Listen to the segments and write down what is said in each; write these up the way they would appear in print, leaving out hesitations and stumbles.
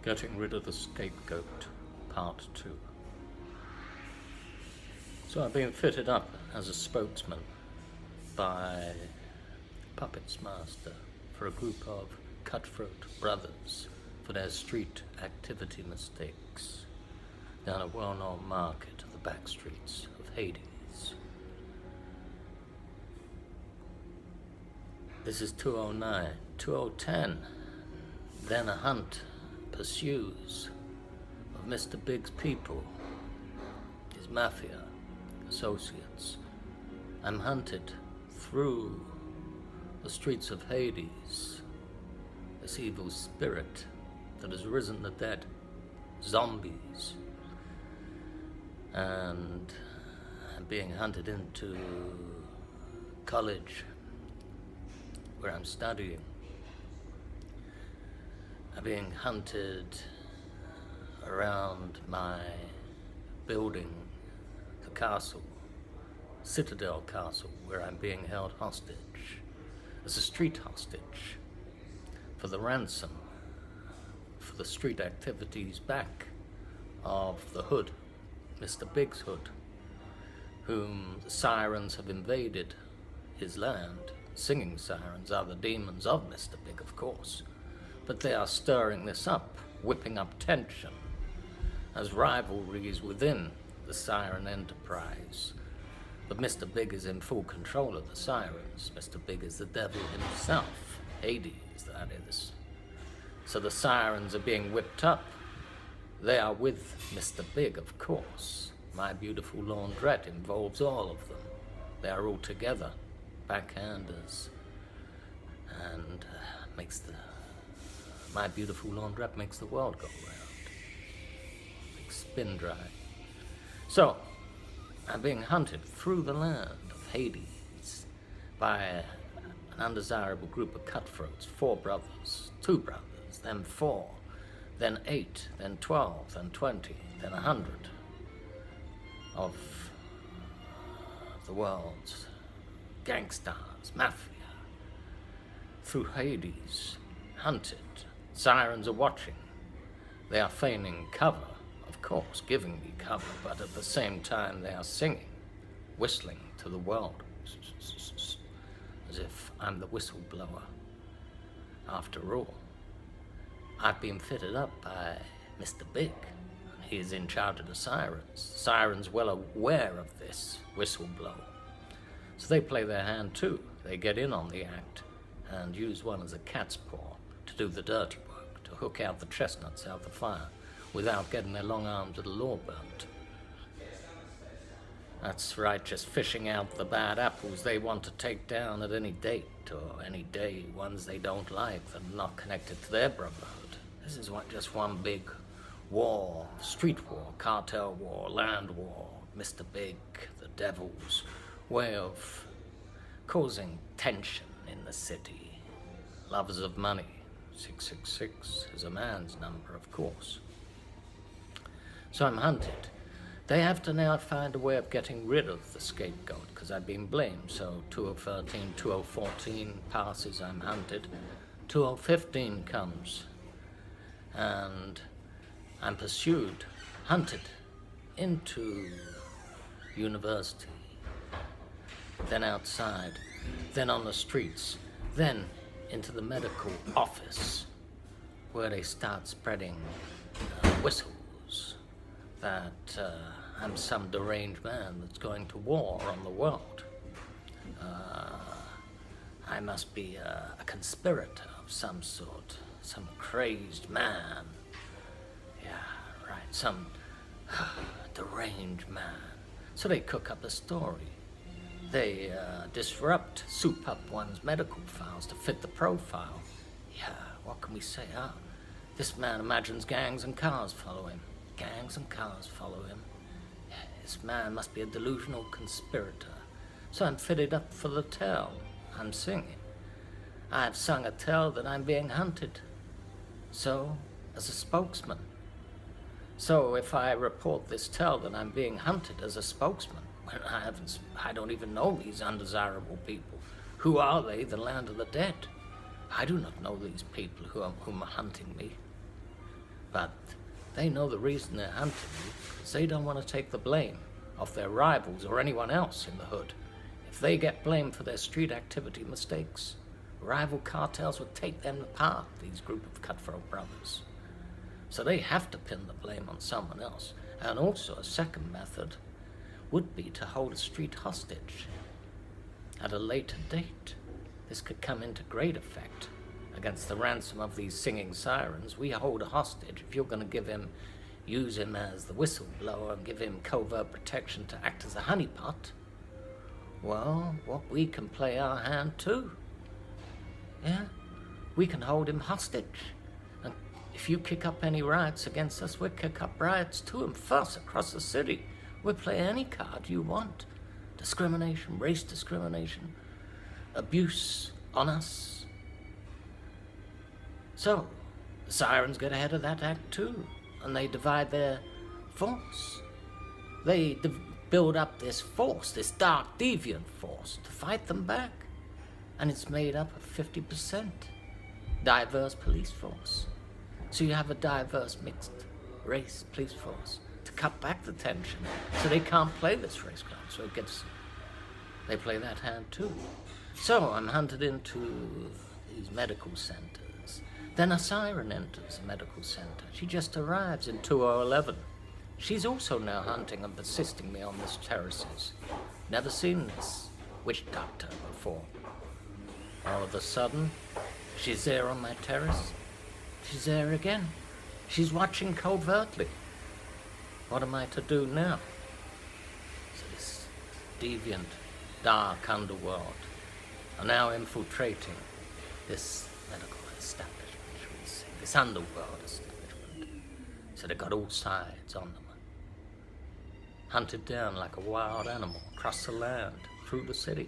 Getting rid of the scapegoat, part 2. So I've been fitted up as a spokesman by Puppets Master for a group of cutthroat brothers for their street activity mistakes down a well-known market of the back streets of Hades. This is 209, 2010. Then a hunt pursues of Mr. Big's people, his mafia associates. I'm hunted through the streets of Hades, this evil spirit that has risen the dead, zombies, and I'm being hunted into college where I'm studying. I'm being hunted around my building, the castle, Citadel Castle, where I'm being held hostage, as a street hostage, for the ransom, for the street activities back of the hood, Mr. Big's hood, whom the sirens have invaded his land. Singing sirens are the demons of Mr. Big, of course. But they are stirring this up, whipping up tension, as rivalries within the siren enterprise. But Mr. Big is in full control of the sirens. Mr. Big is the devil himself, Hades, that is. So the sirens are being whipped up. They are with Mr. Big, of course. My beautiful laundrette involves all of them. They are all together, backhanders, and my beautiful laundrette makes the world go round. Big spin dry. So, I'm being hunted through the land of Hades by an undesirable group of cutthroats, 4 brothers, 2 brothers, then 4, then 8, then 12, then 20, then 100 of the world's gangsters, mafia, through Hades, hunted. Sirens are watching. They are feigning cover, of course, giving me cover, but at the same time they are singing, whistling to the world, as if I'm the whistleblower. After all, I've been fitted up by Mr. Big. He is in charge of the sirens. Sirens well aware of this whistleblow. So they play their hand too. They get in on the act and use one as a cat's paw to do the dirty work, to hook out the chestnuts out the fire without getting their long arms of the law burnt. That's right, just fishing out the bad apples they want to take down at any date or any day, ones they don't like that are not connected to their brotherhood. This is just one big war, street war, cartel war, land war. Mr. Big, the devil's way of causing tension in the city. Lovers of money, 666 is a man's number, of course. So I'm hunted. They have to now find a way of getting rid of the scapegoat because I've been blamed. So 2013, 2014 passes, I'm hunted. 2015 comes and I'm pursued, hunted into university, then outside, then on the streets, then into the medical office, where they start spreading whistles that I'm some deranged man that's going to war on the world. I must be a conspirator of some sort, some crazed man. Yeah, right, some deranged man. So they cook up a story. They disrupt, soup up one's medical files to fit the profile. Yeah, what can we say? This man imagines gangs and cars follow him. Gangs and cars follow him. Yeah, this man must be a delusional conspirator. So I'm fitted up for the tale. I'm singing. I've sung a tale that I'm being hunted. So, as a spokesman. So if I report this tale that I'm being hunted as a spokesman, when I don't even know these undesirable people. Who are they? The land of the dead. I do not know these people whom are hunting me. But they know the reason they're hunting you is they don't want to take the blame of their rivals or anyone else in the hood. If they get blamed for their street activity mistakes, rival cartels would take them apart, these group of cutthroat brothers. So they have to pin the blame on someone else. And also a second method would be to hold a street hostage. At a later date, this could come into great effect against the ransom of these singing sirens. We hold a hostage. If you're going to use him as the whistleblower and give him covert protection to act as a honeypot, well, what we can play our hand too. Yeah, we can hold him hostage. And if you kick up any riots against us, we'll kick up riots too and fuss across the city. We'll play any card you want. Discrimination, race discrimination, abuse on us. So, the sirens get ahead of that act too, and they divide their force. They build up this force, this dark, deviant force, to fight them back. And it's made up of 50% diverse police force. So you have a diverse, mixed race police force to cut back the tension, so they can't play this race card. So they play that hand too. So I'm hunted into these medical centers. Then a siren enters a medical center. She just arrives in 2011. She's also now hunting and persisting me on this terraces. Never seen this witch doctor before. All of a sudden, she's there on my terrace. She's there again. She's watching covertly. What am I to do now? So this deviant, dark underworld are now infiltrating this medical establishment, shall we say, this underworld establishment. So they've got all sides on them. Hunted down like a wild animal across the land, through the city.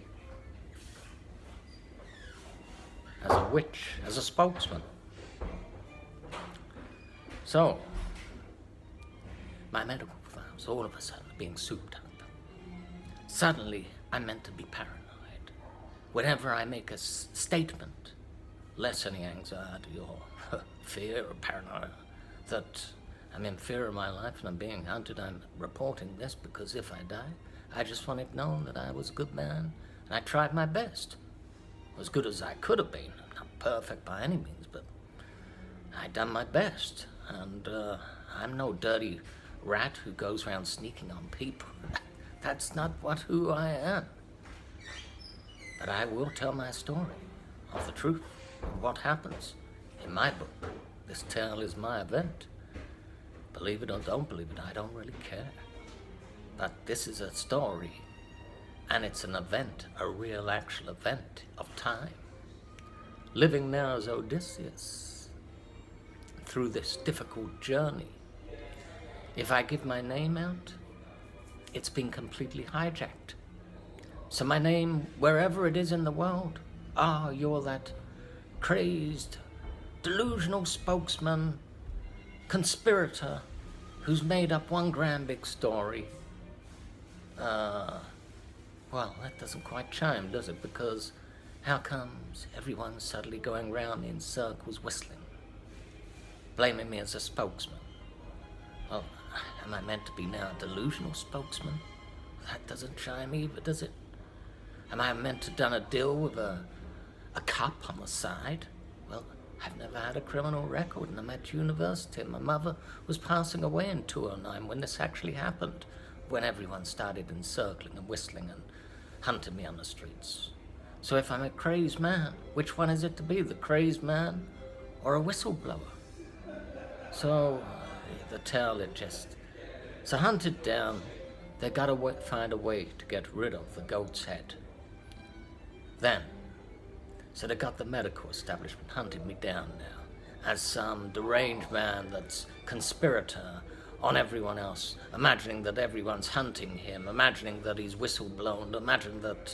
As a witch, as a spokesman. So, my medical files all of a sudden are being souped up. Suddenly, I'm meant to be paranoid. Whenever I make a statement, less any anxiety or fear or paranoia, that I'm in fear of my life and I'm being hunted, I'm reporting this because if I die, I just want it known that I was a good man and I tried my best. As good as I could have been. Not perfect by any means, but I done my best. And I'm no dirty rat who goes around sneaking on people. That's not who I am. But I will tell my story of the truth of what happens in my book. This tale is my event. Believe it or don't believe it, I don't really care. But this is a story, and it's an event, a real actual event of time. Living now as Odysseus through this difficult journey. If I give my name out, it's been completely hijacked. So my name, wherever it is in the world, you're that crazed, delusional spokesman, conspirator who's made up one grand big story. Well, that doesn't quite chime, does it? Because how comes everyone's suddenly going round in circles whistling, blaming me as a spokesman? Well, am I meant to be now a delusional spokesman? That doesn't chime either, does it? Am I meant to done a deal with a cop on the side? Well, I've never had a criminal record, and I'm at university, and my mother was passing away in 2009 when this actually happened, when everyone started encircling and whistling and hunting me on the streets. So if I'm a crazed man, which one is it to be, the crazed man or a whistleblower? So the tale, so hunted down, they gotta find a way to get rid of the goat's head. Then, so they got the medical establishment hunting me down now as some deranged man that's conspirator on everyone else, imagining that everyone's hunting him, imagining that he's whistleblown, imagining that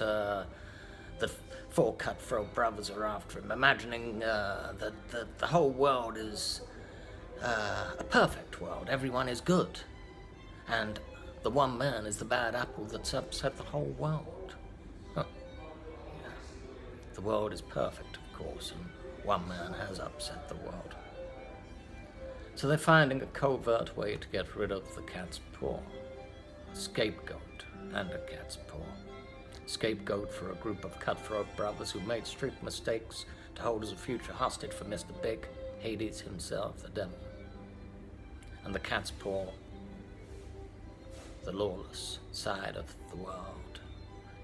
the four cutthroat brothers are after him, imagining that the whole world is a perfect world, everyone is good, and the one man is the bad apple that's upset the whole world. Huh. Yeah. The world is perfect, of course, and one man has upset the world. So they're finding a covert way to get rid of the cat's paw. A scapegoat and a cat's paw. Scapegoat for a group of cutthroat brothers who made street mistakes to hold as a future hostage for Mr. Big, Hades himself, the devil. And the cat's paw, the lawless side of the world,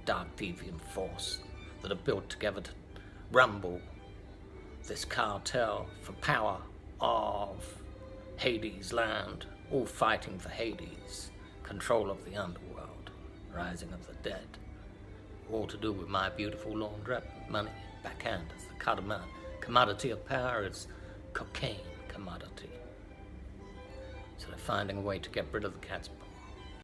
dark deviant force that are built together to rumble this cartel for power of Hades' land, all fighting for Hades, control of the underworld, rising of the dead, all to do with my beautiful laundrette money, backhand as the commodity of power is cocaine commodity. So they're finding a way to get rid of the cat's paw.